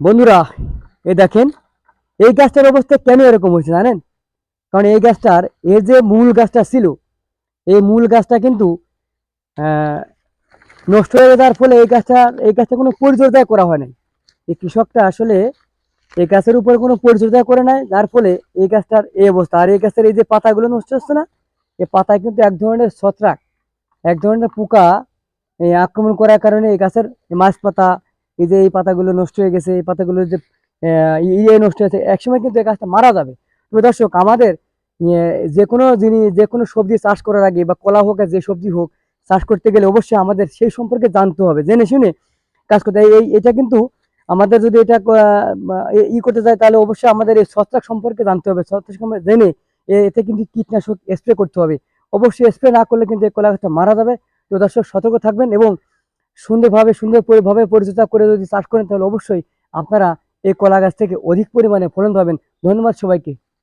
বন্ধুরা, এই দেখেন এই গাছটার অবস্থা কেন এরকম হয়েছে জানেন? কারণ এই গাছটার এর যে মূল গাছটা ছিল, এই মূল গাছটা কিন্তু আহ, নষ্ট হয়ে যাওয়ার ফলে এই গাছটা কোনো পরিচর্যা করা হয় নাই। এই কৃষকটা আসলে এই গাছের উপর কোনো পরিচর্যা করে নাই, যার ফলে এই গাছটার এই অবস্থা। আর এই গাছের এই যে পাতাগুলো নষ্ট হচ্ছে না, এই পাতায় কিন্তু এক ধরনের ছত্রাক, এক ধরনের পোকা আক্রমণ করার কারণে এই গাছের মাছ পাতা, এই যে এই পাতাগুলো নষ্ট হয়ে গেছে, এই পাতাগুলো যে নষ্ট হয়েছে, একসময় কিন্তু এই গাছটা মারা যাবে। তো দর্শক, আমাদের যে কোনো জিনিস, যে কোনো সবজি চাষ করার আগে বা কলা হোক আর যে সবজি হোক, চাষ করতে গেলে অবশ্যই আমাদের সেই সম্পর্কে জানতে হবে, জেনে শুনে কাজ করতে হবে। এটা কিন্তু আমাদের যদি এটা করতে যায়, তাহলে অবশ্যই আমাদের এই ছত্রাক সম্পর্কে জানতে হবে, ছত্রাক সম্পর্কে জেনে এতে কিন্তু কীটনাশক স্প্রে করতে হবে। অবশ্যই স্প্রে না করলে কিন্তু এই কলা গাছটা মারা যাবে। তো দর্শক, সতর্ক থাকবেন এবং সুন্দরভাবে পরিচর্যা করে যদি চাষ করেন, তাহলে অবশ্যই আপনারা এই কলা গাছ থেকে অধিক পরিমাণে ফলন পাবেন। ধন্যবাদ সবাইকে।